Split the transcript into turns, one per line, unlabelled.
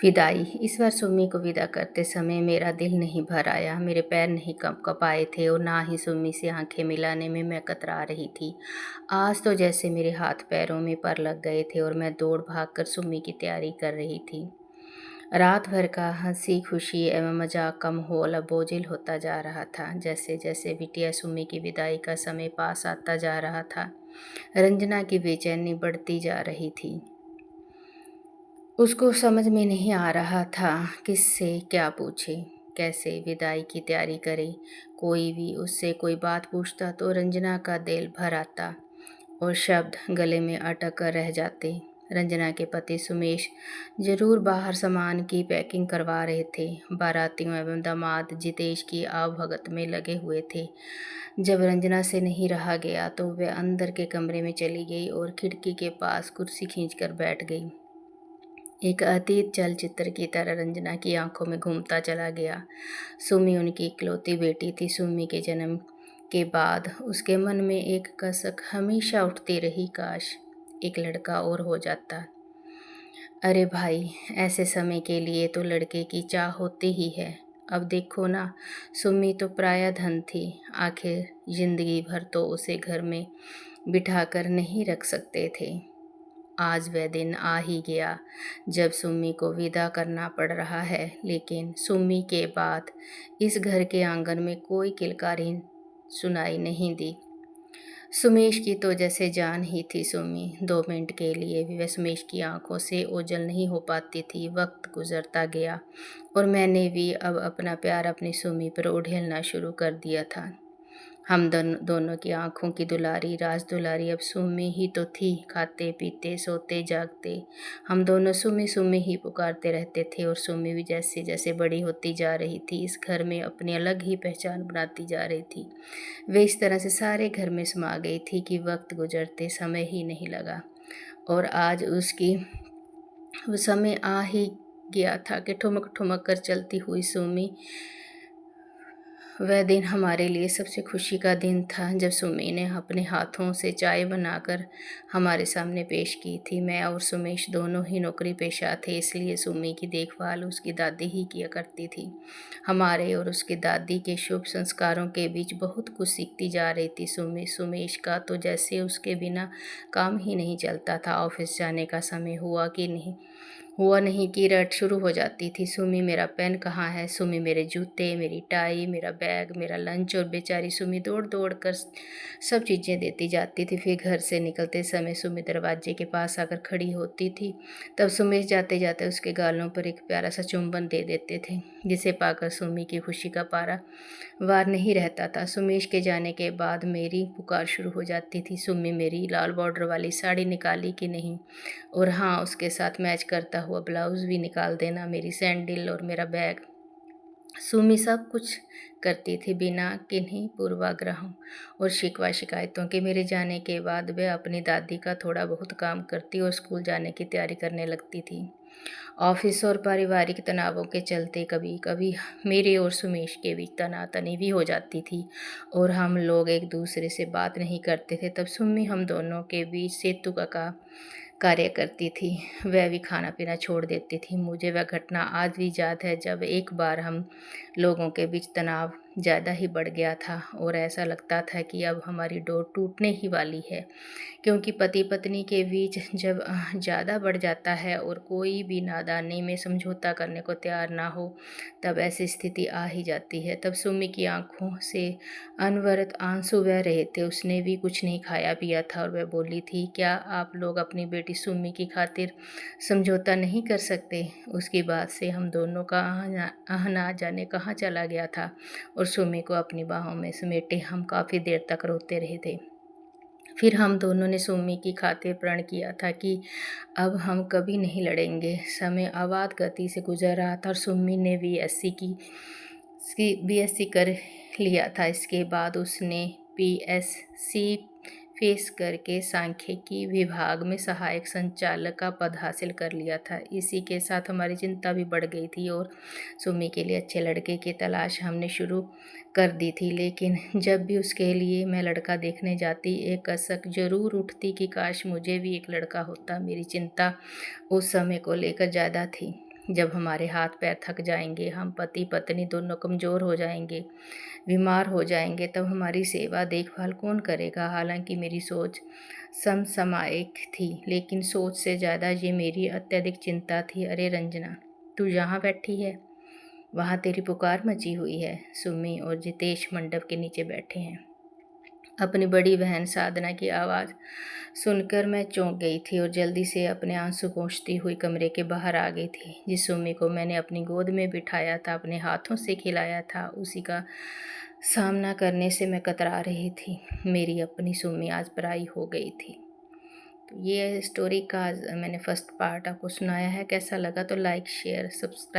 विदाई। इस बार सुम्मी को विदा करते समय मेरा दिल नहीं भर आया, मेरे पैर नहीं कँपाए थे और ना ही सुम्मी से आंखें मिलाने में मैं कतरा रही थी। आज तो जैसे मेरे हाथ पैरों में पर लग गए थे और मैं दौड़ भाग कर सुम्मी की तैयारी कर रही थी। रात भर का हंसी खुशी एवं मजाक का माहौल अब बोझिल होता जा रहा था। जैसे जैसे बिटिया सुम्मी की विदाई का समय पास आता जा रहा था, रंजना की बेचैनी बढ़ती जा रही थी। उसको समझ में नहीं आ रहा था किससे क्या पूछे, कैसे विदाई की तैयारी करे। कोई भी उससे कोई बात पूछता तो रंजना का दिल भर आता और शब्द गले में अटक कर रह जाते। रंजना के पति सुमेश जरूर बाहर सामान की पैकिंग करवा रहे थे। बारातियों एवं दामाद जितेश की आवभगत में लगे हुए थे। जब रंजना से नहीं रहा गया तो वह अंदर के कमरे में चली गई और खिड़की के पास कुर्सी खींचकर बैठ गई। एक अतीत चलचित्र की तरह रंजना की आंखों में घूमता चला गया। सुमी उनकी इकलौती बेटी थी। सुमी के जन्म के बाद उसके मन में एक कसक हमेशा उठती रही, काश एक लड़का और हो जाता। अरे भाई, ऐसे समय के लिए तो लड़के की चाह होती ही है। अब देखो ना, सुमी तो पराया धन थी। आखिर जिंदगी भर तो उसे घर में बिठाकर नहीं रख सकते थे। आज वह दिन आ ही गया जब सुम्मी को विदा करना पड़ रहा है। लेकिन सुम्मी के बाद इस घर के आंगन में कोई किलकारी सुनाई नहीं दी। सुमेश की तो जैसे जान ही थी सुम्मी। 2 मिनट के लिए भी वह सुमेश की आंखों से ओझल नहीं हो पाती थी। वक्त गुजरता गया और मैंने भी अब अपना प्यार अपनी सुम्मी पर उड़ेलना शुरू कर दिया था। हम दोनों की आंखों की दुलारी, राज दुलारी अब सुम्मी ही तो थी। खाते पीते सोते जागते हम दोनों सुम्मी सुम्मी ही पुकारते रहते थे और सुम्मी भी जैसे जैसे बड़ी होती जा रही थी, इस घर में अपनी अलग ही पहचान बनाती जा रही थी। वे इस तरह से सारे घर में समा गई थी कि वक्त गुजरते समय ही नहीं लगा। और आज उसकी वो समय आ ही गया था कि ठुमक ठुमक कर चलती हुई सुम्मी। वह दिन हमारे लिए सबसे खुशी का दिन था जब सुमी ने अपने हाथों से चाय बनाकर हमारे सामने पेश की थी। मैं और सुमेश दोनों ही नौकरी पेशा थे, इसलिए सुमी की देखभाल उसकी दादी ही किया करती थी। हमारे और उसकी दादी के शुभ संस्कारों के बीच बहुत कुछ सीखती जा रही थी सुमी। सुमेश का तो जैसे उसके बिना काम ही नहीं चलता था। ऑफिस जाने का समय हुआ नहीं कि रट शुरू हो जाती थी। सुमी मेरा पेन कहाँ है, सुमी मेरे जूते, मेरी टाई, मेरा बैग, मेरा लंच। और बेचारी सुमी दौड़ दौड़ कर सब चीज़ें देती जाती थी। फिर घर से निकलते समय सुमी दरवाजे के पास आकर खड़ी होती थी। तब सुमेश जाते जाते उसके गालों पर एक प्यारा सा चुंबन दे देते थे, जिसे पाकर सुमी की खुशी का पारा वार नहीं रहता था। सुमेश के जाने के बाद मेरी पुकार शुरू हो जाती थी, सुमी मेरी लाल बॉर्डर वाली साड़ी निकाली कि नहीं, और हाँ, उसके साथ मैच करता हुआ ब्लाउज भी निकाल देना, मेरी सैंडल और मेरा बैग। सुमी सब कुछ करती थी बिना किन्हीं पूर्वाग्रहों और शिकवा शिकायतों के। मेरे जाने के बाद वह अपनी दादी का थोड़ा बहुत काम करती और स्कूल जाने की तैयारी करने लगती थी। ऑफिस और पारिवारिक तनावों के चलते कभी कभी मेरे और सुमेश के बीच तनातनी भी हो जाती थी और हम लोग एक दूसरे से बात नहीं करते थे। तब सुम्मी हम दोनों के बीच सेतु का कार्य करती थी। वह भी खाना पीना छोड़ देती थी। मुझे वह घटना आज भी याद है जब एक बार हम लोगों के बीच तनाव ज़्यादा ही बढ़ गया था और ऐसा लगता था कि अब हमारी डोर टूटने ही वाली है। क्योंकि पति पत्नी के बीच जब ज़्यादा बढ़ जाता है और कोई भी नादानी में समझौता करने को तैयार ना हो, तब ऐसी स्थिति आ ही जाती है। तब सुमी की आंखों से अनवरत आंसू बह रहे थे। उसने भी कुछ नहीं खाया पिया था और वह बोली थी, क्या आप लोग अपनी बेटी सुमी की खातिर समझौता नहीं कर सकते? उसकी बात से हम दोनों का आहना जाने कहाँ चला गया था और सुमी को अपनी बाहों में समेटे हम काफ़ी देर तक रोते रहे थे। फिर हम दोनों ने सुमी की खातिर प्रण किया था कि अब हम कभी नहीं लड़ेंगे। समय अवाध गति से गुजर रहा था और सुमी ने बीएससी कर लिया था। इसके बाद उसने पीएससी फेस करके सांख्यिकी विभाग में सहायक संचालक का पद हासिल कर लिया था। इसी के साथ हमारी चिंता भी बढ़ गई थी और सुमी के लिए अच्छे लड़के की तलाश हमने शुरू कर दी थी। लेकिन जब भी उसके लिए मैं लड़का देखने जाती, एक कसक जरूर उठती कि काश मुझे भी एक लड़का होता। मेरी चिंता उस समय को लेकर ज़्यादा थी। जब हमारे हाथ पैर थक जाएंगे, हम पति पत्नी दोनों कमज़ोर हो जाएंगे, बीमार हो जाएंगे, तब हमारी सेवा देखभाल कौन करेगा। हालांकि मेरी सोच समसामयिक थी, लेकिन सोच से ज़्यादा ये मेरी अत्यधिक चिंता थी। अरे रंजना, तू यहाँ बैठी है, वहाँ तेरी पुकार मची हुई है। सुमी और जितेश मंडप के नीचे बैठे हैं। अपनी बड़ी बहन साधना की आवाज़ सुनकर मैं चौंक गई थी और जल्दी से अपने आंसू पोंछती हुई कमरे के बाहर आ गई थी। जिस सुमी को मैंने अपनी गोद में बिठाया था, अपने हाथों से खिलाया था, उसी का सामना करने से मैं कतरा रही थी। मेरी अपनी सुमी आज पराई हो गई थी। तो ये स्टोरी का मैंने फर्स्ट पार्ट आपको सुनाया है। कैसा लगा तो लाइक शेयर सब्सक्राइब